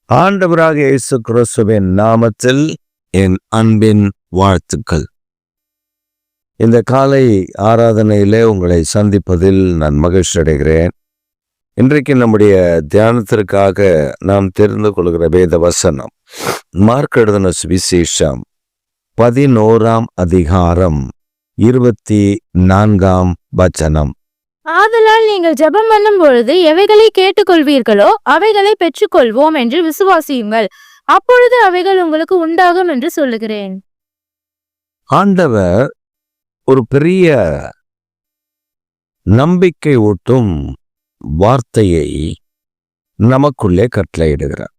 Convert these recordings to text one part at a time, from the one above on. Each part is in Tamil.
ஆண்டவராக இயேசு கிறிஸ்துவின் நாமத்தில் என் அன்பின் வாழ்த்துக்கள். இந்த காலை ஆராதனையிலே உங்களை சந்திப்பதில் நான் மகிழ்ச்சி அடைகிறேன். இன்றைக்கு நம்முடைய தியானத்திற்காக நாம் தெரிந்து கொள்கிற வேத வசனம் மார்க் எழுதின சுவிசேஷம் 11ஆம் அதிகாரம் 24ஆம் வசனம். ஆதலால் நீங்கள் ஜெபம் பண்ணும் பொழுது எவைகளை கேட்டுக்கொள்வீர்களோ அவைகளை பெற்றுக்கொள்வோம் என்று விசுவாசியுங்கள், அப்பொழுது அவைகள் உங்களுக்கு உண்டாகும் என்று சொல்லுகிறேன். ஆண்டவர் ஒரு பெரிய நம்பிக்கை ஊட்டும் வார்த்தையை நமக்குள்ளே கட்டளையிடுகிறார்.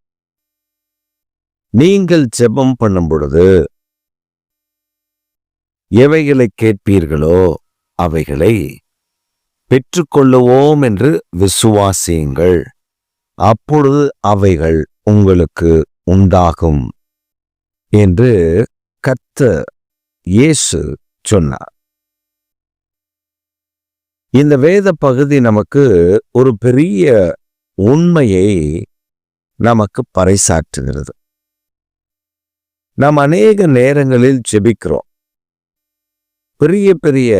நீங்கள் ஜெபம் பண்ணும் பொழுது எவைகளை கேட்பீர்களோ அவைகளை பெற்றுக்கொள்ளுவோம் என்று விசுவாசியுங்கள், அப்பொழுது அவைகள் உங்களுக்கு உண்டாகும் என்று கர்த்தர் இயேசு சொன்னார். இந்த வேத பகுதி நமக்கு ஒரு பெரிய உண்மையை நமக்கு பறைசாற்றுகிறது. நாம் அநேக நேரங்களில் ஜெபிக்கிறோம். பெரிய பெரிய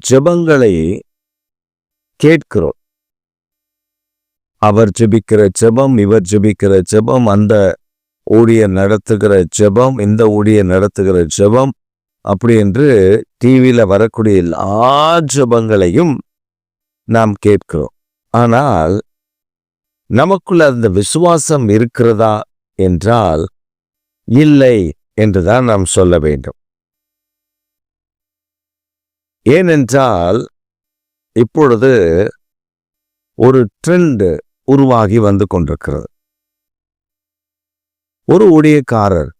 ஜெபங்களை கேட்கிறோம். அவர் ஜெபிக்கிற ஜெபம், இவர் ஜெபிக்கிற ஜெபம், அந்த ஊழியர் நடத்துகிற ஜெபம், இந்த ஊழியர் நடத்துகிற ஜெபம், அப்படி என்று டிவியில வரக்கூடிய எல்லா ஜெபங்களையும் நாம் கேட்கிறோம். ஆனால் நமக்குள்ள அந்த விசுவாசம் இருக்கிறதா என்றால் இல்லை என்றுதான் நாம் சொல்ல வேண்டும். ஏனென்றால் இப்பொழுது ஒரு ட்ரெண்ட் உருவாகி வந்து கொண்டிருக்கிறது. ஒரு ஊழியக்காரர்,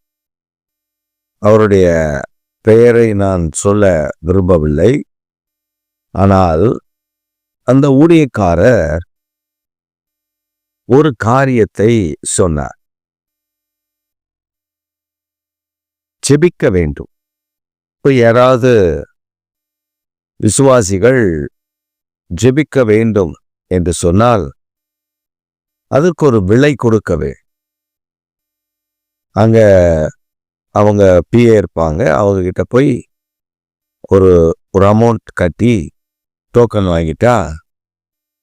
அவருடைய பெயரை நான் சொல்ல விரும்பவில்லை, ஆனால் அந்த ஊழியக்காரர் ஒரு காரியத்தை சொன்னார். ஜெபிக்க வேண்டும். இப்போ யாராவது விசுவாசிகள் ஜெபிக்க வேண்டும் என்று சொன்னால் அதற்கு ஒரு விலை கொடுக்கவே. அங்க அவங்க பிஏ இருப்பாங்க, அவங்க கிட்ட போய் ஒரு அமௌண்ட் கட்டி டோக்கன் வாங்கிட்டா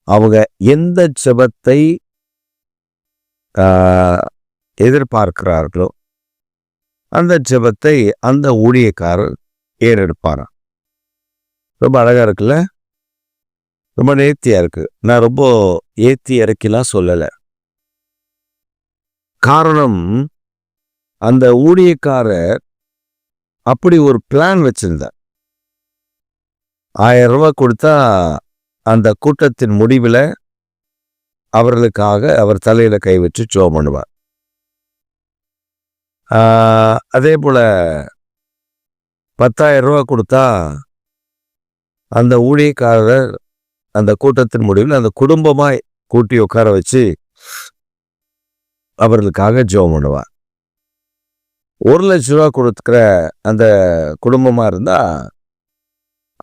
அவங்க எந்த ஜெபத்தை எதிர்பார்க்கிறார்களோ அந்த ஜெபத்தை அந்த ஊழியக்காரர் ஏறெடுப்பாராம். ரொம்ப அழகா இருக்குல்ல, ரொம்ப நேர்த்தியா இருக்கு. நான் ரொம்ப ஏத்தி இறக்கிலாம் சொல்லலை. காரணம், அந்த ஊழியக்காரர் அப்படி ஒரு பிளான் வச்சிருந்தார். 1000 ரூபாய் கொடுத்தா அந்த கூட்டத்தின் முடிவில் அவர்களுக்காக அவர் தலையில கை வச்சு ஜெபம் பண்ணுவார். அதே போல 10,000 ரூபாய் கொடுத்தா அந்த ஊழியக்காரர் அந்த கூட்டத்தின் முடிவில் அந்த குடும்பமாய் கூட்டி உட்கார வச்சு அவர்களுக்காக ஜெபம் பண்ணுவார். 1,00,000 ரூபா கொடுத்துக்கிற அந்த குடும்பமா இருந்தா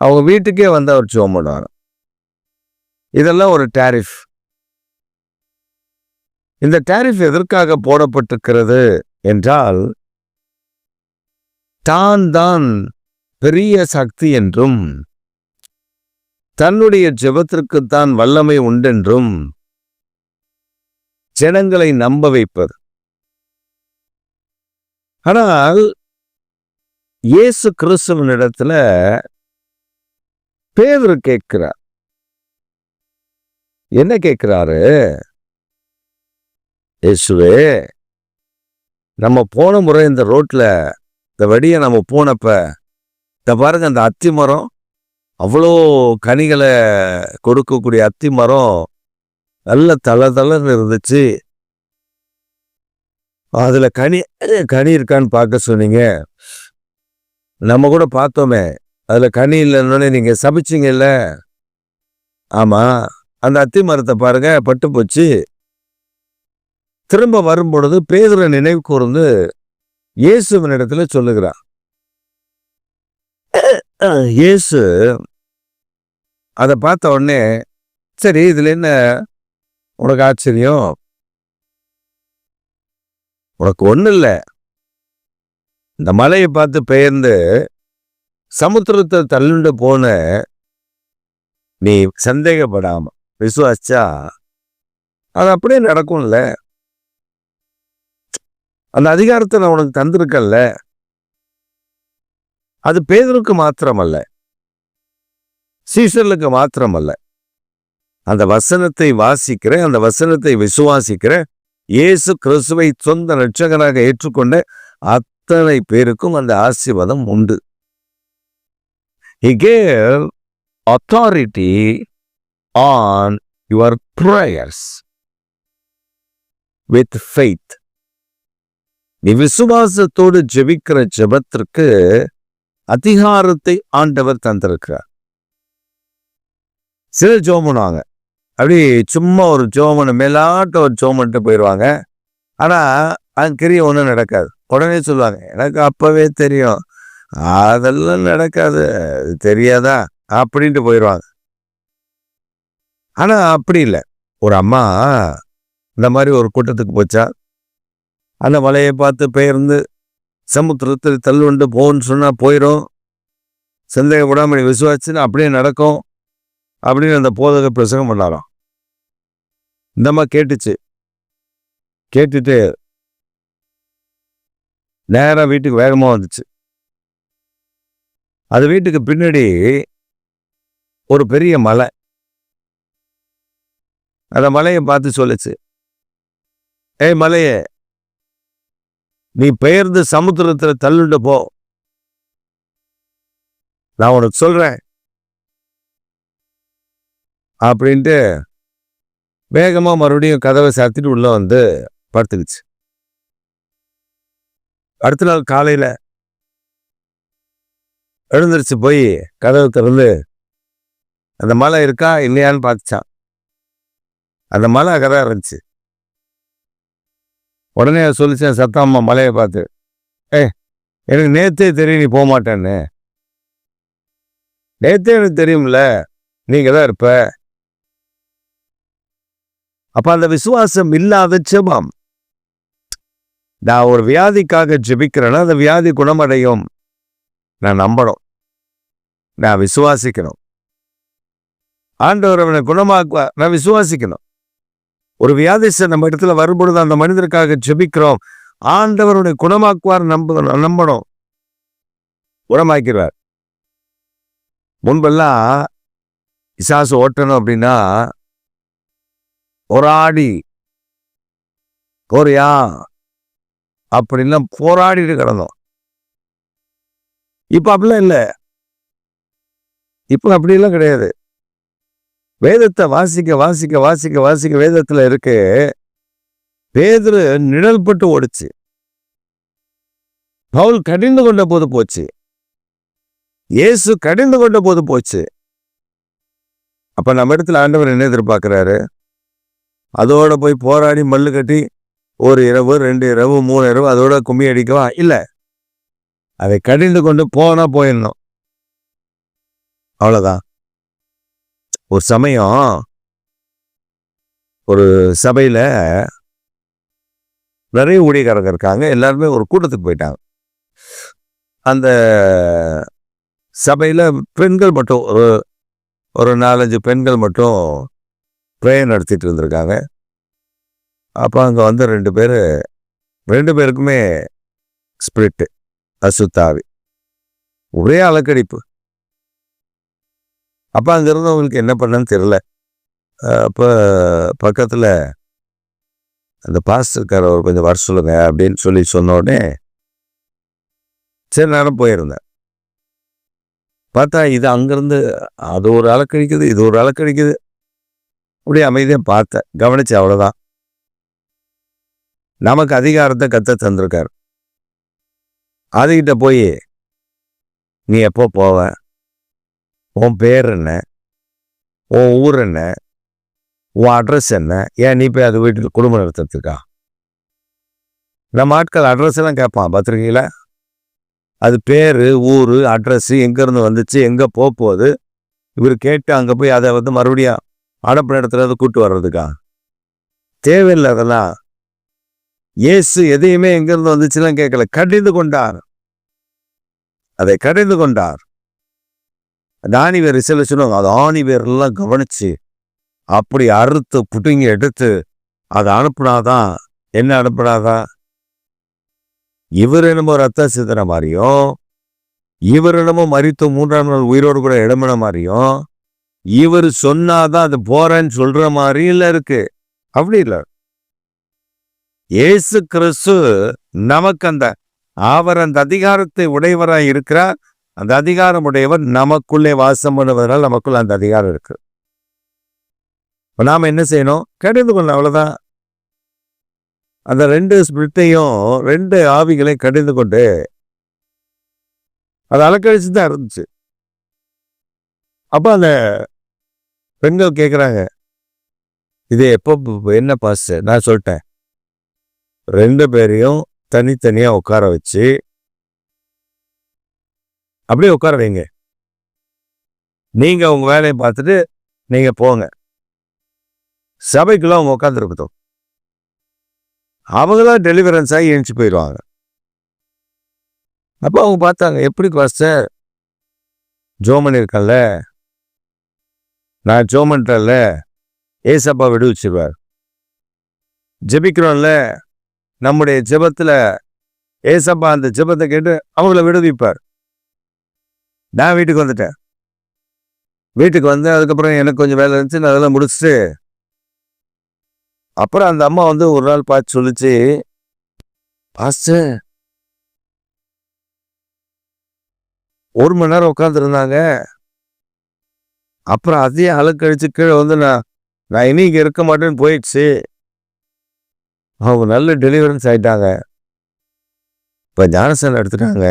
அவங்க வீட்டுக்கே வந்து அவர் ஜெபம் பண்ணுவார். இதெல்லாம் ஒரு டாரிஃப். இந்த டாரிஃப் எதற்காக போடப்பட்டிருக்கிறது என்றால், தான் பெரிய சக்தி என்றும் தன்னுடைய ஜெபத்திற்குத்தான் வல்லமை உண்டென்றும் ஜனங்களை நம்ப வைப்பது. ஆனால் இயேசு கிறிஸ்துவினிடத்துல பேதுரு கேட்கிறார். என்ன கேட்கிறாரு? இயேசுவே, நம்ம போன முறை இந்த ரோட்ல இந்த வழியை நம்ம போனப்ப இந்த பாருங்க, அந்த அத்தி மரம், அவ்வளோ கனிகளை கொடுக்கக்கூடிய அத்தி மரம் நல்ல தளன்னு இருந்துச்சு. அதுல கனி இருக்கான்னு பார்க்க சொன்னீங்க. நம்ம கூட பார்த்தோமே, அதுல கனி இல்லைன்னு நீங்க சபிச்சிங்கல்ல. ஆமா, அந்த அத்தி மரத்தை பாருங்க, பட்டு போச்சு. திரும்ப வரும் பொழுது பேதுரு நினைவு கூர்ந்து இயேசுவின் இடத்துல சொல்லுகிறார். இயேசு அதை பார்த்த உடனே, சரி இதுல என்ன உனக்கு ஆச்சரியம்? உனக்கு ஒன்றும் இல்லை, இந்த மலையை பார்த்து பெயர்ந்து சமுத்திரத்தை தள்ளுண்டு போன நீ சந்தேகப்படாம விசுவாசிச்சா அது அப்படியே நடக்கும்ல. அந்த அதிகாரத்தை நான் உனக்கு தந்திருக்கேன்ல. அது பேதுருக்கு மாத்திரமல்ல, சீசர்களுக்கு மாத்திரமல்ல, அந்த வசனத்தை வாசிக்கிற, அந்த வசனத்தை விசுவாசிக்கிற, இயேசு கிறிஸ்துவை சொந்த இரட்சகராக ஏற்றுக்கொண்ட அத்தனை பேருக்கும் அந்த ஆசீர்வாதம் உண்டு. He gave authority on your prayers with faith. நீ விசுவாசத்தோடு ஜெபிக்கிற ஜெபத்திற்கு அதிகாரத்தை ஆண்டவர் தந்திருக்கிறார். சிலர் ஜெபம் பண்ணுவாங்க, அப்படி சும்மா ஒரு ஜெபம் மேலாட்ட ஒரு ஜெபம் பண்ணிட்டு போயிடுவாங்க. ஆனா அது கிரிய ஒன்றும் நடக்காது. உடனே சொல்லுவாங்க, எனக்கு அப்பவே தெரியும், அதெல்லாம் நடக்காது, தெரியாதா அப்படின்ட்டு போயிடுவாங்க. ஆனா அப்படி இல்லை. ஒரு அம்மா இந்த மாதிரி ஒரு கூட்டத்துக்கு போச்சா, அந்த மலையை பார்த்து பெயர்ந்து சமுத்திரத்தில் தள்ளுண்டு போன்னு சொன்னா போயிடும், சந்தேகப்படாம விசுவாச்சுன்னு அப்படியே நடக்கும் அப்படின்னு அந்த போதக பிரசங்கம் பண்ணாராம். இந்த அம்மா கேட்டுச்சு. கேட்டுட்டு நேரா வீட்டுக்கு வேகமா வந்துச்சு. அது வீட்டுக்கு பின்னாடி ஒரு பெரிய மலை. அந்த மலையை பார்த்து சொல்லுச்சு, ஏய் மலையே, நீ பெயர்ந்து சமுத்திரத்துல தள்ளுண்டு போ, நான் உனக்கு சொல்றேன் அப்படின்ட்டு வேகமா மறுபடியும் கதவை சாத்திட்டு உள்ள வந்து படுத்துக்குச்சு. அடுத்த நாள் காலையில எழுந்திருச்சு போய் கதவை திறந்து அந்த மலை இருக்கா இல்லையான்னு பார்த்துச்சான். அந்த மலை அங்கதான் இருந்துச்சு. உடனே சொல்லிச்சேன் சத்தம்மா மலையை பார்த்து, எனக்கு நேத்தே தெரியும் நீ போக மாட்டேன்னு. நேத்தே எனக்கு தெரியும்ல, நீங்க தான் இருப்ப. அப்ப அந்த விசுவாசம் இல்லாத ஜெபம். நான் ஒரு வியாதிக்காக ஜெபிக்கிறேன்னா அந்த வியாதி குணமடையும் நான் நம்பணும், நான் விசுவாசிக்கணும். ஆண்டவர் அவனை குணமாக்குவார், நான் விசுவாசிக்கணும். ஒரு வியாதிச நம்ம இடத்துல வரும்பொழுது அந்த மனிதருக்காக ஜெபிக்கிறோம், ஆண்டவருடைய குணமாக்குவார் நம்பணும், குணமாக்கிறார். முன்பெல்லாம் பிசாசு ஓட்டணும் அப்படின்னா போராடி போறியா அப்படின்லாம் போராடிட்டு கிடந்தோம். இப்ப அப்படிலாம் இல்லை. இப்ப அப்படிலாம் கிடையாது. வேதத்தை வாசிக்க வாசிக்க வாசிக்க வாசிக்க வேதத்துல இருக்கு. பேதுரு நிழல் பட்டு ஓடிச்சு, பவுல் கடிந்து கொண்ட போது போச்சு, இயேசு கடிந்து கொண்ட போது போச்சு. அப்ப நம்ம இடத்துல ஆண்டவர் என்ன எதிர்பார்க்கிறாரு? அதோட போய் போராடி மல்லு கட்டி ஒரு இரவு 2 இரவு 3 இரவு அதோட கும்மி அடிக்கவா? இல்லை, அதை கடிந்து கொண்டு போனா போயிடணும், அவ்வளவுதான். ஒரு சமயம் ஒரு சபையில நிறைய ஊழியக்காரங்க இருக்காங்க, எல்லாருமே ஒரு கூட்டத்துக்கு போயிட்டாங்க. அந்த சபையில பெண்கள் மட்டும் ஒரு 4-5 பெண்கள் மட்டும் ப்ரேயர் நடத்திட்டு இருந்திருக்காங்க. அப்போ அங்கே வந்து 2 பேருக்குமே ஸ்பிரிட்டு, அசுத்தாவி, ஒரே அலக்கடிப்பு. அப்போ அங்கே இருந்தவங்களுக்கு என்ன பண்ணன்னு தெரியல. அப்போ பக்கத்தில் அந்த பாஸ்டர்கார ஒரு கொஞ்சம் வர சொல்லுங்க அப்படின்னு சொன்ன உடனே சரி நேரம் போயிருந்தேன். பார்த்தா இது அங்கேருந்து அது ஒரு அலக்கடிக்குது, இது ஒரு அலக்கடிக்குது. அப்படியே அமைதியாக பார்த்தேன், கவனிச்சு, அவ்வளோதான். நமக்கு அதிகாரத்தை கத்த தந்திருக்காரு. அதுகிட்ட போய் நீ எப்போ போவ, உன் பேர் என்ன, உன் ஊர் என்ன, உன் அட்ரஸ் என்ன, ஏன் நீ போய் அது வீட்டில் குடும்பம் நடத்துறதுக்கா? நம்ம ஆட்கள் அட்ரஸ் எல்லாம் கேட்பான் பத்திரிகையில். அது பேர், ஊர், அட்ரஸ், எங்கேருந்து வந்துச்சு, எங்கே போகுது, இவர் கேட்டு அங்கே போய் அதை வந்து மறுபடியும் அடப்பு இடத்துல கூட்டு வர்றதுக்கா? தேவையில்லை அதெல்லாம். இயேசு எதையுமே எங்கிருந்து வந்துச்சுலாம் கேட்கல, கடிந்து கொண்டார். அதை கடிந்து கொண்டார். அந்த ஆணிவேர் சில சொல்லுவாங்க, அது ஆணிவேர் எல்லாம் கவனிச்சு அப்படி அறுத்து புடுங்கி எடுத்து அதை அனுப்புனாதான். என்ன அனுப்புனாதான்? இவர் என்னமோ ரத்த சிதற மாதிரியும், இவர் என்னமோ மரித்து 3ஆம் நாள் உயிரோடு கூட இடமின மாதிரியும், இவர் சொன்னாதான் அது போறேன்னு சொல்ற மாதிரியும் இருக்கு. அப்படி இல்லை. இயேசு கிறிஸ்து நமக்கு அவர் அந்த அதிகாரத்தை உடையவராய் இருக்கிறார். அந்த அதிகாரம் உடையவர் நமக்குள்ளே வாசம் பண்ணுவதனால் நமக்குள்ள அந்த அதிகாரம் இருக்கு. இப்ப நாம என்ன செய்யணும்? கடிந்து கொள்ளணும், அவ்வளவுதான். அந்த 2 ஸ்பிரிட்டையும் 2 ஆவிகளையும் கடிந்து கொண்டு அது அலக்கழிச்சு தான் இருந்துச்சு. அப்ப அந்த பெண்கள் கேட்குறாங்க, இது எப்போ என்ன பாஸ்டர்? நான் சொல்லிட்டேன், 2 பேரையும் தனித்தனியா உட்கார வச்சு அப்படியே உட்கார வைங்க. நீங்க உங்க வேலையை பார்த்துட்டு நீங்க போங்க. சபைக்குள்ள அவங்க உட்காந்துருக்கட்டும். அவங்களாம் டெலிவரன்ஸ் ஆகி எழுந்துச்சு போயிடுவாங்க. அப்போ அவங்க பார்த்தாங்க, எப்படி பாஸ்டர் ஜோமன் இருக்கல, நான் ஜோமன்ல ஏசப்பா விடுவிச்சிருவார். ஜெபிக்கிறோம்ல, நம்முடைய ஜெபத்துல ஏசப்பா அந்த ஜெபத்தை கேட்டு அவங்கள விடுவிப்பார். நான் வீட்டுக்கு வந்துட்டேன். வீட்டுக்கு வந்து அதுக்கப்புறம் எனக்கு கொஞ்சம் வேலை இருந்துச்சு, நான் அதெல்லாம் முடிச்சுட்டு அப்புறம் அந்த அம்மா ஒரு நாள் பார்த்து சொல்லிச்சு, பாஸ்டர் 1 மணி நேரம் உட்காந்துருந்தாங்க, அப்புறம் அதையும் அலக்கழிச்சு கீழே நான் இனி இங்கே இருக்க மாட்டேன்னு போயிடுச்சு. அவங்க நல்ல டெலிவரன்ஸ் ஆயிட்டாங்க. இப்போ ஞானஸ்தானம் எடுத்துட்டாங்க.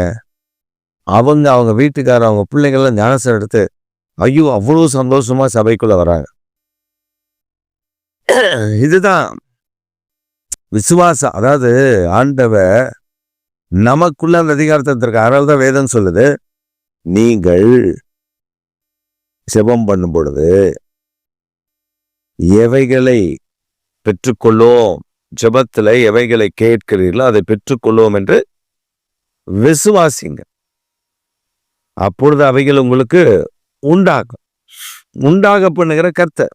அவங்க வீட்டுக்காரர் அவங்க பிள்ளைங்கள்லாம் ஞானஸ்தானம் எடுத்து ஐயோ அவ்வளோ சந்தோஷமா சபைக்குள்ள வராங்க. இதுதான் விசுவாசம். அதாவது ஆண்டவர் நமக்குள்ள அந்த அதிகாரத்தை இருக்க. அதனால தான் வேதம் சொல்லுது, நீங்கள் ஜெபம் பண்ணும் பொழுது எவைகளை பெற்றுக்கொள்ளும், ஜெபத்துல எவைகளை கேட்கிறீர்களோ அதை பெற்றுக்கொள்ளும் என்று விசுவாசிங்க. அப்பொழுது அவைகள் உங்களுக்கு உண்டாக பண்ணுகிற கர்த்தர்.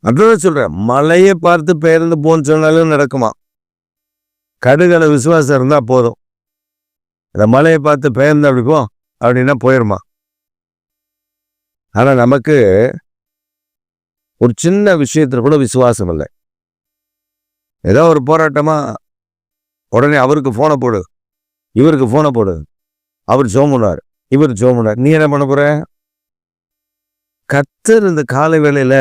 அதான் சொல்றேன், மலையை பார்த்து பெயர்ந்து போன்னு சொன்னாலும் நடக்குமா? கடுகளை விசுவாசம் இருந்தா போதும். இந்த மலையை பார்த்து பெயர்ந்து அப்படி போ அப்படின்னா போயிருமா? ஆனா நமக்கு ஒரு சின்ன விஷயத்துல கூட விசுவாசம் இல்லை. ஏதோ ஒரு போராட்டமா உடனே அவருக்கு போனை போடு, இவருக்கு போனை போடு, அவர் ஜோமுனார், இவர் ஜோமுனார். நீ என்ன பண்ண போற? கர்த்தர் இந்த காலை வேளையில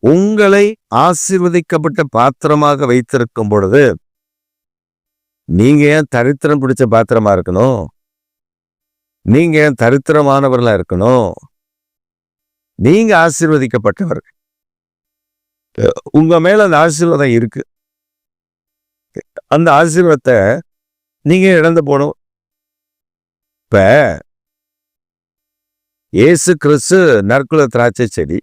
உங்களை ஆசீர்வதிக்கப்பட்ட பாத்திரமாக வைத்திருக்கும் பொழுது நீங்க ஏன் தரித்திரம் பிடிச்ச பாத்திரமா இருக்கணும்? நீங்க ஏன் தரித்திரமானவர்களா இருக்கணும்? நீங்க ஆசீர்வதிக்கப்பட்டவர். உங்க மேல அந்த ஆசீர்வாதம் இருக்கு. அந்த ஆசீர்வாதத்தை நீங்க இழந்து போகணும். இப்ப இயேசு கிறிஸ்து நற்குல திராட்சை செடி.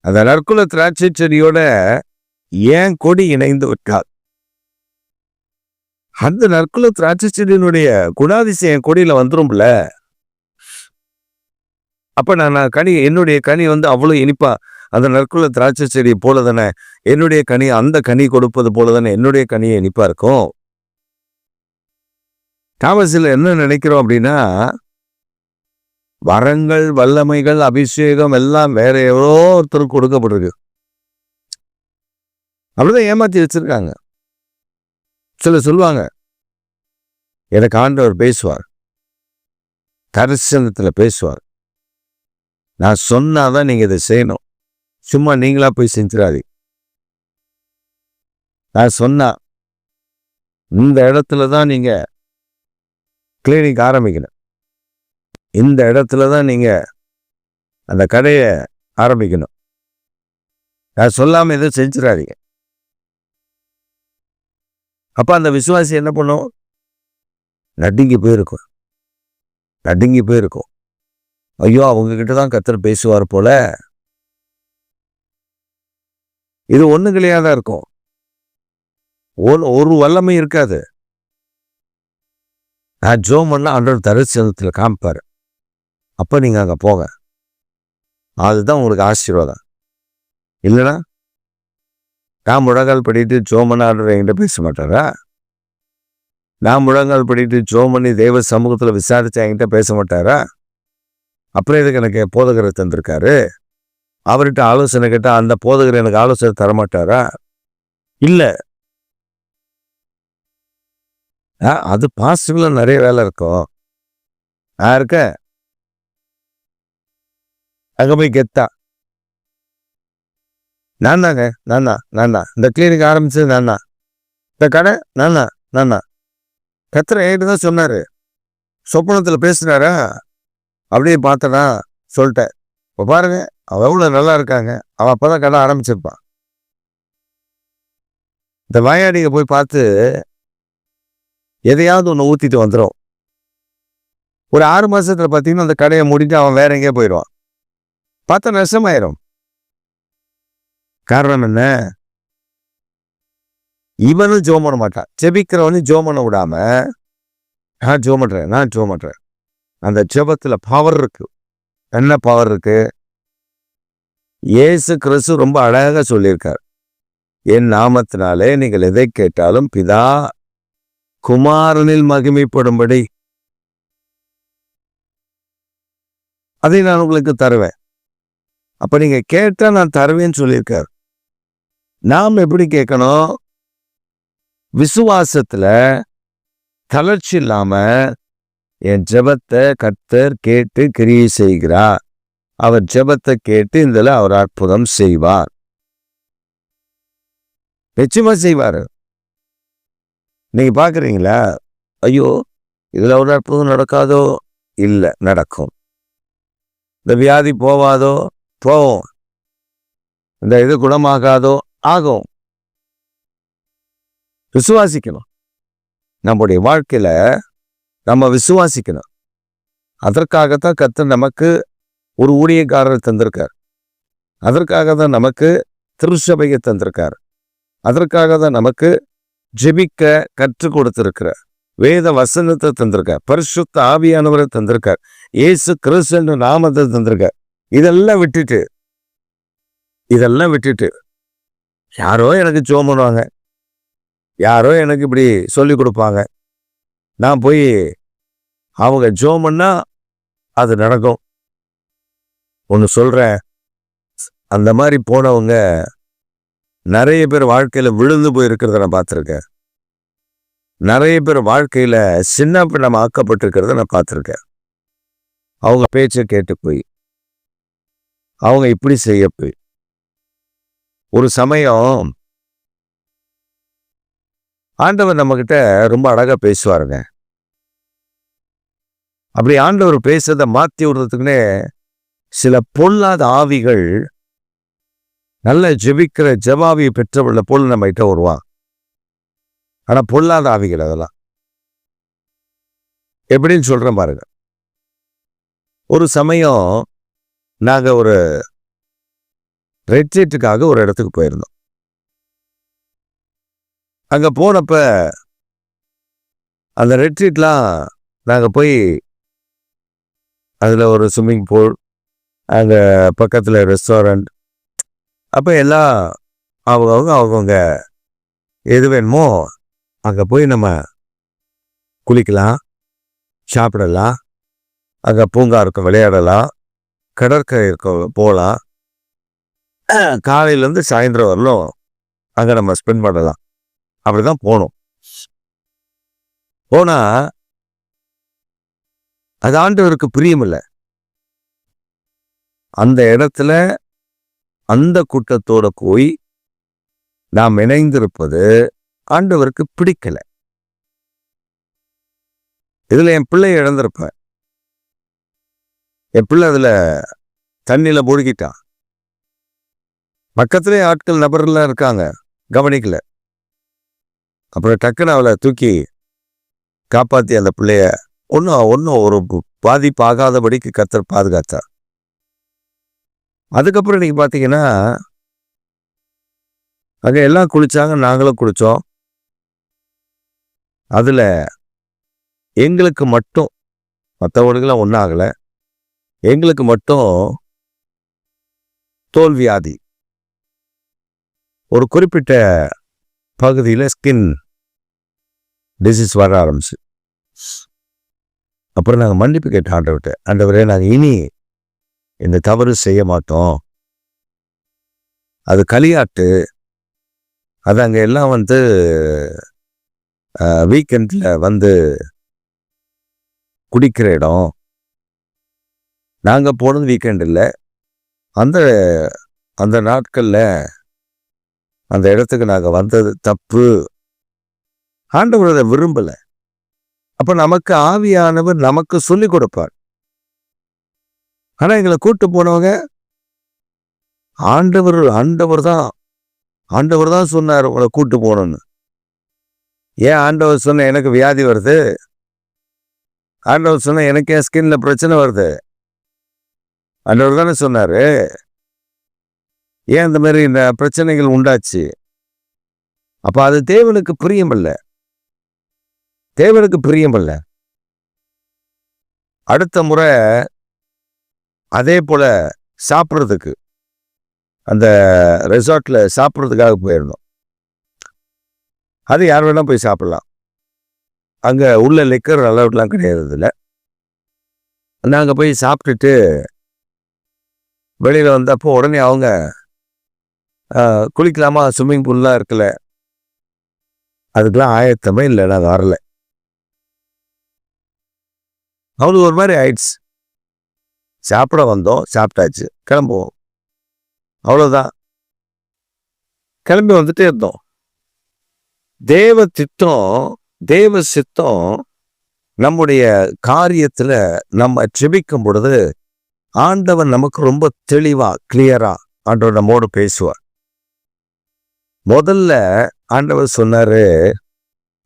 அந்த நற்குல திராட்சை செடியோட ஏன் கொடி இணைந்து விட்டார்? அந்த நற்குல திராட்சை செடியினுடைய குணாதிசயம் கொடியில வந்துரும்ல. அப்ப நான் கனி, என்னுடைய கனி அவ்வளவு இனிப்பா அந்த நற்குல திராட்சை செடி போல தானே என்னுடைய கனி, அந்த கனி கொடுப்பது போல தானே என்னுடைய கனியை இனிப்பா இருக்கும். தாமசில என்ன நினைக்கிறோம் அப்படின்னா, வரங்கள், வல்லமைகள், அபிஷேகம் எல்லாம் வேற எவ்வளோ ஒருத்தருக்கு கொடுக்கப்பட்டிருக்கு. அப்படிதான் ஏமாத்தி வச்சிருக்காங்க. சில சொல்லுவாங்க, எனக்கு ஆண்டவர் பேசுவார், தரிசனத்துல பேசுவார், நான் சொன்னாதான் நீங்க இதை செய்யணும், சும்மா நீங்களா போய் செஞ்சிடாதீங்க. நான் சொன்னா இந்த இடத்துலதான் நீங்க கிளினிக் ஆரம்பிக்கணும், இந்த இடத்துலதான் நீங்க அந்த கடையை ஆரம்பிக்கணும், நான் சொல்லாம எதுவும் செஞ்சிடாதீங்க. அப்ப அந்த விசுவாசி என்ன பண்ணும்? நடுங்கி போயிருக்கும், நடுங்கி போயிருக்கும். ஐயோ அவங்க கிட்டதான் கர்த்தர் பேசுவார் போல. இது ஒண்ணுங்களையா தான் இருக்கும். ஒரு வல்லமை இருக்காது. நான் ஜோம் பண்ணா ஆண்டவர் தரிசனத்துல காமிப்பாரு. அப்ப நீங்க அங்க போங்க. அதுதான் உங்களுக்கு ஆசீர்வாதம். இல்லைன்னா நான் முழங்கால் படிட்டு ஜோம் பண்ண ஆண்டவர் என்கிட்ட பேச மாட்டாரா? நான் முழங்கால் படிட்டு ஜோம் பண்ணி தேவ சமூகத்துல விசாரிச்சு என்கிட்ட பேச மாட்டாரா? அப்புறம் எதுக்கு எனக்கு போதகரை தந்திருக்காரு? அவர்கிட்ட ஆலோசனை கேட்டா அந்த போதகர் எனக்கு ஆலோசனை தரமாட்டாரா? இல்ல. அது பாசிட்டிவ்ல நிறைய வேலை இருக்கும். நான் இருக்க அங்க போய் கெத்தா நான் தாங்க, நான் தான் இந்த கிளினிக் ஆரம்பிச்சது நான் தான், இந்த கடை நான் தான் கத்திர என்கிட்ட தான் சொன்னாரு. சொப்பனத்துல பேசுனாரா? அப்படியே பார்த்தனா சொல்லிட்டேன். இப்போ பாருங்க அவன் எவ்வளவு நல்லா இருக்காங்க. அவன் அப்பதான் கடை ஆரம்பிச்சிருப்பான். இந்த வாயாடிங்க போய் பார்த்து எதையாவது ஒன்று ஊத்திட்டு வந்துடும். ஒரு 6 மாசத்துல பார்த்தீங்கன்னா அந்த கடையை மூடிட்டு அவன் வேற எங்கேயே போயிடுவான். பார்த்தா நஷ்டமாயிரும். காரணம் என்ன? இவனும் ஜோம் பண்ண மாட்டான். ஜெபிக்கிறவனும் ஜோம் பண்ண விடாம நான் ஜோம் பண்றேன். அந்த ஜெபத்துல பவர் இருக்கு. என்ன பவர் இருக்கு? இயேசு கிறிஸ்து ரொம்ப அழகா சொல்லியிருக்கார். என் நாமத்தினாலே நீங்கள் எதை கேட்டாலும் பிதா குமாரனில் மகிமைப்படும்படி அதை நான் உங்களுக்கு தருவேன். அப்ப நீங்க கேட்டா நான் தருவேன்னு சொல்லியிருக்கார். நாம் எப்படி கேட்கணும்? விசுவாசத்துல தளர்ச்சி இல்லாம என் ஜெபத்தை கர்த்தர் கேட்டு கிரியை செய்கிறார். அவர் ஜெபத்தை கேட்டு இதுல அவர் அற்புதம் செய்வார். நிச்சயமா செய்வாரு. நீங்க பாக்குறீங்களா? ஐயோ இதுல ஒரு அற்புதம் நடக்காதோ? இல்ல, நடக்கும். இந்த வியாதி போவாதோ? போவோம். இந்த இது குணமாகாதோ? ஆகும். விசுவாசிக்கணும். நம்முடைய வாழ்க்கையில நம்ம விசுவாசிக்கணும். அதற்காகத்தான் கர்த்தர் நமக்கு ஒரு ஊழியக்காரர் தந்திருக்கார். அதற்காக தான் நமக்கு திருச்சபையை தந்திருக்கார். அதற்காக தான் நமக்கு ஜெபிக்க கற்றுக் கொடுத்திருக்கிறார். வேத வசனத்தை தந்திருக்கார். பரிசுத்த ஆவியானவரை தந்திருக்கார். இயேசு கிறிஸ்து என்ற நாமத்தை தந்திருக்கார். இதெல்லாம் விட்டுட்டு யாரோ எனக்கு ஜெபம் பண்ணுவாங்க, யாரோ எனக்கு இப்படி சொல்லி கொடுப்பாங்க, நான் போய் அவங்க ஜெபம் பண்ணா அது நடக்கும். ஒன்று சொல்றேன், அந்த மாதிரி போனவங்க நிறைய பேர் வாழ்க்கையில விழுந்து போயிருக்கிறத நான் பார்த்துருக்கேன். நிறைய பேர் வாழ்க்கையில சின்ன பின்னம் ஆக்கப்பட்டிருக்கிறத நான் பார்த்துருக்கேன். அவங்க பேச்சை கேட்டு போய் அவங்க இப்படி செய்ய போய் ஒரு சமயம் ஆண்டவர் நம்ம கிட்ட ரொம்ப அழகா பேசுவாருங்க. அப்படி ஆண்டவர் பேசுறதை மாத்தி விடுறதுக்குன்னே சில பொல்லாத ஆவிகள், நல்ல ஜெபிக்கிற ஜெபாவியை பெற்றவள போல் நம்ம கிட்ட வருவான். ஆனா பொல்லாத ஆவிகள் அதெல்லாம். எப்படின்னு சொல்றேன் பாருங்க. ஒரு சமயம் நாங்க ஒரு ரெட்ரீட்டுக்காக ஒரு இடத்துக்கு போயிருந்தோம். அங்க போனப்ப அந்த ரெட்ரீட்லாம் நாங்க போய் அதுல ஒரு ஸ்விம்மிங் பூல், அங்க பக்கத்துல ரெஸ்டாரண்ட், அப்ப எல்லாம் அவங்கவுங்க எது வேணுமோ அங்க போய் நம்ம குளிக்கலாம், சாப்பிடலாம், அங்க பூங்கா இருக்கும் விளையாடலாம், கடற்கரை இருக்க போகலாம், காலையிலேருந்து சாயந்தரம் வரலும் அங்க நம்ம ஸ்பெண்ட் பண்ணலாம். அப்படிதான் போனோம். போனா அது ஆண்டவருக்கு பிரியமில்லை. அந்த இடத்துல அந்த கூட்டத்தோட போய் நாம் இணைந்திருப்பது ஆண்டவருக்கு பிடிக்கல. இதுல என் பிள்ளை இழந்திருப்பேன். என் பிள்ளை அதுல தண்ணியில மூழ்கிட்டான். பக்கத்திலே ஆட்கள் நபர்லாம் இருக்காங்க, கவனிக்கல. அப்புறம் டக்குன்னு அவளை தூக்கி காப்பாத்தி அந்த பிள்ளைய ஒன்னும் ஒரு பாதிப்பாகாதபடிக்கு கர்த்தர் பாதுகாத்தார். அதுக்கப்புறம் நீங்க பாத்தீங்கன்னா அங்கே எல்லாம் குளிச்சாங்க, நாங்களும் குளித்தோம். அதில் எங்களுக்கு மட்டும், மற்றவங்களுக்கெல்லாம் ஒன்றும் ஆகலை, எங்களுக்கு மட்டும் தோல்வியாதி. ஒரு குறிப்பிட்ட பகுதியில் ஸ்கின் டிசீஸ் வர ஆரம்பிச்சு. அப்புறம் நாங்கள் மன்னிப்பு கேட்டோம் ஆண்டவர்கிட்ட. ஆண்டவரே, நாங்கள் இனி இந்த தவறு செய்ய மாட்டோம். அது களியாட்டு, அது அங்கே எல்லாம் வீக்கெண்டில் குடிக்கிற இடம். நாங்கள் போனது வீக்கெண்ட் இல்லை, அந்த அந்த நாட்களில் அந்த இடத்துக்கு நாங்கள் வந்தது தப்பு. ஆண்டவர் அதை விரும்பலை. அப்போ நமக்கு ஆவியானவர் நமக்கு சொல்லி கொடுப்பார். ஆனால் எங்களை கூட்டு போனவங்க ஆண்டவர் தான் சொன்னார் உங்களை கூட்டு போகணும்னு. ஏன் ஆண்டவர் சொன்ன எனக்கு வியாதி வருது? ஆண்டவர் சொன்ன எனக்கு என் ஸ்கின்ல பிரச்சனை வருது? ஆண்டவர் தானே சொன்னார். ஏன் இந்த மாதிரி இந்த பிரச்சனைகள் உண்டாச்சு? அப்போ அது தேவனுக்கு பிரியமில்லை. அடுத்த முறை அதே போல சாப்பிட்றதுக்கு அந்த ரெசார்ட்ல சாப்பிட்றதுக்காக போயிருந்தோம். அது யார் வேணா போய் சாப்பிடலாம். அங்கே உள்ள லிக்கர் அலவுட்லாம் கிடையாது. இல்லை, நாங்கள் போய் சாப்பிட்டுட்டு வெளியில் வந்தப்போ உடனே அவங்க குளிக்கலாமா, ஸ்விம்மிங் பூல்லாம் இருக்குல்ல, அதுக்கெல்லாம் ஆயத்தமே இல்லை, நான் வரல. அவனுக்கு ஒரு மாதிரி ஆயிடுச்சு. சாப்பிட வந்தோம், சாப்பிட்டாச்சு, கிளம்புவோம், அவ்வளோதான். கிளம்பி வந்துட்டே இருந்தோம். தேவ சித்தம் நம்முடைய காரியத்தில் நம்ம ஜெபிக்கும் பொழுது ஆண்டவன் நமக்கு ரொம்ப தெளிவா, கிளியரா ஆண்டவர் நம்மோடு பேசுவார். முதல்ல ஆண்டவர் சொன்னாரு,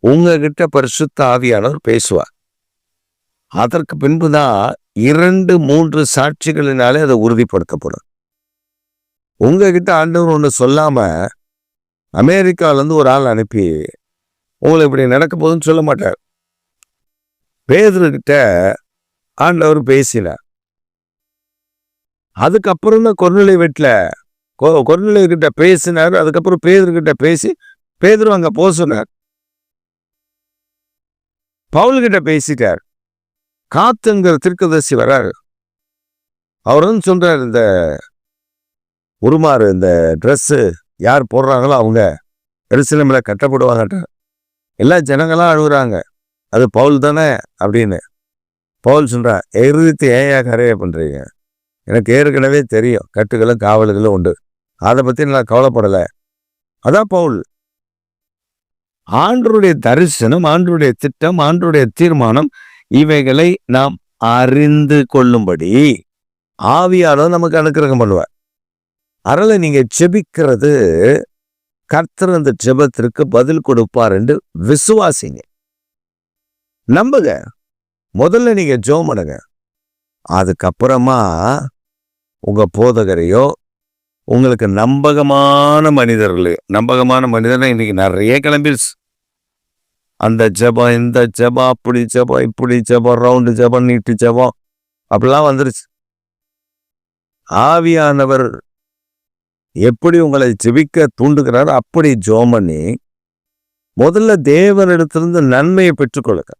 உங்ககிட்ட பரிசுத்த ஆவியானவர் பேசுவார். அதற்கு பின்புதான் 2-3 சாட்சிகளினாலே அதை உறுதிப்படுத்தப்படும். உங்ககிட்ட ஆண்டவர் ஒன்று சொல்லாம அமெரிக்காவிலேருந்து ஒரு ஆள் அனுப்பி உங்களை இப்படி நடக்க போகுதுன்னு சொல்ல மாட்டார். பேதுருக்கிட்ட ஆண்டவர் பேசினார். அதுக்கப்புறம் தான் கொர்நேலியு கிட்ட பேசினார். அதுக்கப்புறம் பேதுருக்கிட்ட பேசி பேதுரு அங்கே போக சொன்னார். பவுல்கிட்ட பேசிட்டார். காத்துங்கிற தீர்க்கதரிசி வராரு. அவர் சொல்றாரு, இந்த உருமாறு, இந்த ட்ரெஸ்ஸு யார் போடுறாங்களோ அவங்க எருசலேமில் கட்டப்படுவாங்க. எல்லா ஜனங்களாம் அழுகுறாங்க, அது பவுல் தானே அப்படின்னு. பவுல் சொல்றான், எருத்து ஏயா கரையை பண்றீங்க? எனக்கு ஏற்கனவே தெரியும், கட்டுகளும் காவல்களும் உண்டு, அதை பற்றி நான் கவலைப்படலை. அதான் பவுல். ஆண்டவருடைய தரிசனம், ஆண்டவருடைய திட்டம், ஆண்டவருடைய தீர்மானம், இவைகளை நாம் அறிந்து கொள்ளும்படி ஆவியானவர் நமக்கு அனுக்கிரகம் பண்ணுவார். அதனால நீங்க ஜெபிக்கிறது கர்த்தர் அந்த ஜெபத்திற்கு பதில் கொடுப்பார் என்று விசுவாசிங்க, நம்புங்க. முதல்ல நீங்க ஜெபம் பண்ணுங்க. அதுக்கப்புறமா உங்க போதகரையோ உங்களுக்கு நம்பகமான மனிதர்னா இன்னைக்கு நிறைய கிளம்பிடுச்சு. அந்த ஜெபம், இந்த ஜெபம், அப்படி ஜெபம், இப்படி ஜெபம், ரவுண்டு ஜெபம், நீட்டு ஜெபம், அப்படிலாம் வந்துருச்சு. ஆவியானவர் எப்படி உங்களை ஜெபிக்க தூண்டுகிறாரோ அப்படி ஜெபம் பண்ணி முதல்ல தேவனிடத்திலிருந்து நன்மையை பெற்றுக்கொள்ளுங்க.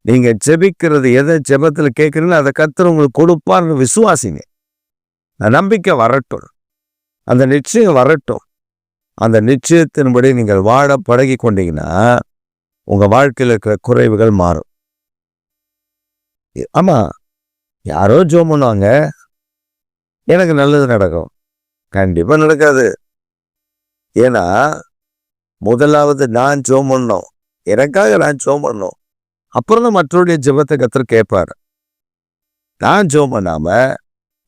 நீங்க ஜெபிக்கிறது எதை ஜெபத்தில் கேட்குறீங்களோ அதை கர்த்தர் உங்களுக்கு கொடுப்பார்னு விசுவாசிங்க. நம்பிக்கை வரட்டும், அந்த நிச்சயம் வரட்டும். அந்த நிச்சயத்தின்படி நீங்கள் வாழ பழகி கொண்டீங்கன்னா உங்க வாழ்க்கையில் இருக்கிற குறைவுகள் மாறும். ஆமா, யாரோ ஜெபம் பண்ணுவாங்க, எனக்கு நல்லது நடக்கும். கண்டிப்பா நடக்காது. ஏன்னா முதலாவது நான் ஜெபம் பண்ணணும், எனக்காக நான் ஜெபம் பண்ணணும். அப்புறம் தான் மற்றவருடைய ஜெபத்தை கர்த்தர் கேட்பாரு. நான் ஜெபம் பண்ணாம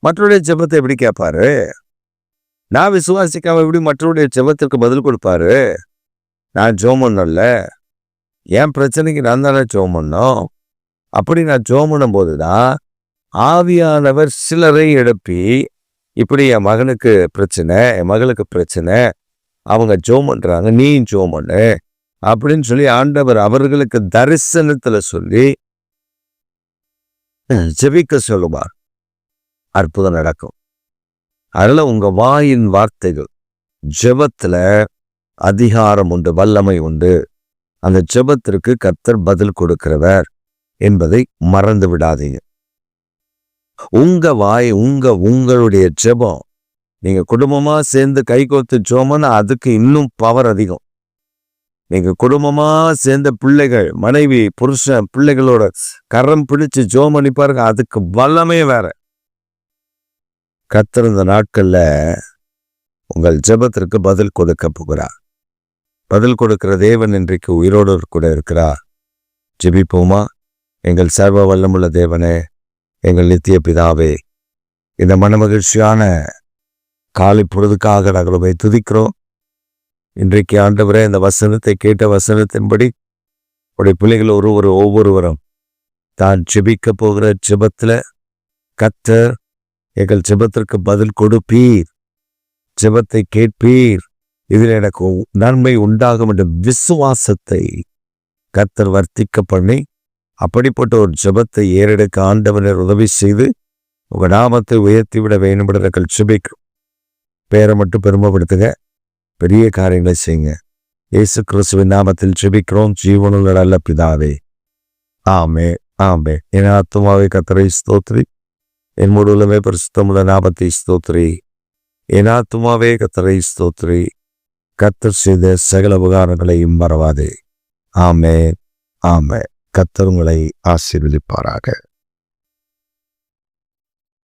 மற்றவருடைய ஜெபத்தை எப்படி கேட்பாரு? நான் விசுவாசிக்காம எப்படி மற்றவருடைய ஜெபத்திற்கு பதில் கொடுப்பாரு? நான் ஜெபம் பண்ணல, என் பிரச்சனைக்கு நான் தானே ஜெபம் பண்ணோம். அப்படி நான் ஜெபம் பண்ணும் போதுதான் ஆவியானவர் சிலரை எழுப்பி, இப்படி என் மகனுக்கு பிரச்சனை, என் மகளுக்கு பிரச்சனை, அவங்க ஜெபம் பண்றாங்க, நீயும் ஜெபம் பண்ணு அப்படின்னு சொல்லி ஆண்டவர் அவர்களுக்கு தரிசனத்துல சொல்லி ஜெபிக்க சொல்லுவார். அற்புதம் நடக்கும். அதனால உங்க வாயின் வார்த்தைகள், ஜெபத்துல அதிகாரம் உண்டு, வல்லமை உண்டு. அந்த ஜெபத்திற்கு கர்த்தர் பதில் கொடுக்கிறவர் என்பதை மறந்து விடாதீங்க. உங்க வாய், உங்களுடைய ஜெபம், நீங்க குடும்பமா சேர்ந்து கைகோர்த்து ஜெபம்னா அதுக்கு இன்னும் பவர் அதிகம். நீங்க குடும்பமா சேர்ந்த பிள்ளைகள், மனைவி, புருஷன், பிள்ளைகளோட கரம் பிடிச்சு ஜெபம் பண்ணி பாருங்க, அதுக்கு வல்லமே வேற. கர்த்தர் இந்த நாட்கள்ல உங்கள் ஜெபத்திற்கு பதில் கொடுக்க போகிறார். பதில் கொடுக்கிற தேவன் இன்றைக்கு உயிரோடு கூட இருக்கிறார். ஜெபிப்போமா? எங்கள் சர்வ வல்லமுள்ள தேவனே, எங்கள் நித்திய பிதாவே, இந்த மனமகிழ்ச்சியான காலை பொழுதுக்காக நாங்கள் உம்மை துதிக்கிறோம். இன்றைக்கு ஆண்டவரே, இந்த வசனத்தை கேட்ட வசனத்தின்படி உடைய பிள்ளைகள் ஒவ்வொருவரும் தான் ஜெபிக்க போகிற ஜெபத்துல கர்த்தர் எங்கள் ஜெபத்திற்கு பதில் கொடுப்பீர், ஜெபத்தை கேட்பீர், இதில் எனக்கு நன்மை உண்டாகும் என்ற விசுவாசத்தை கர்த்தர் வர்த்திக்க பண்ணி அப்படிப்பட்ட ஒரு ஜெபத்தை ஏறெடுக்க ஆண்டவனர் உதவி செய்து உங்க நாமத்தை உயர்த்தி விட வேண்டும் என்று நாங்கள் ஜெபிக்கிறோம். பேரை மட்டும் பெருமைப்படுத்துங்க, பெரிய காரியங்களை செய்யுங்க. இயேசு கிறிஸ்துவின் நாமத்தில் ஜெபிக்கிறோம் ஜீவனுள்ள நல்ல பிதாவே, ஆமே ஆமே. என் ஆத்துமாவே கர்த்தரை ஸ்தோத்திரி, என் முழுவதுமே பரிசுத்தமுள்ள நாமத்தை ஸ்தோத்திரி. என் ஆத்துமாவே கர்த்தரை ஸ்தோத்திரி, கர்த்தர் செய்த சகல உபகாரங்களையும் மறவாதே. ஆமே ஆமே. கர்த்தர் உங்களை ஆசீர்வதிப்பாராக.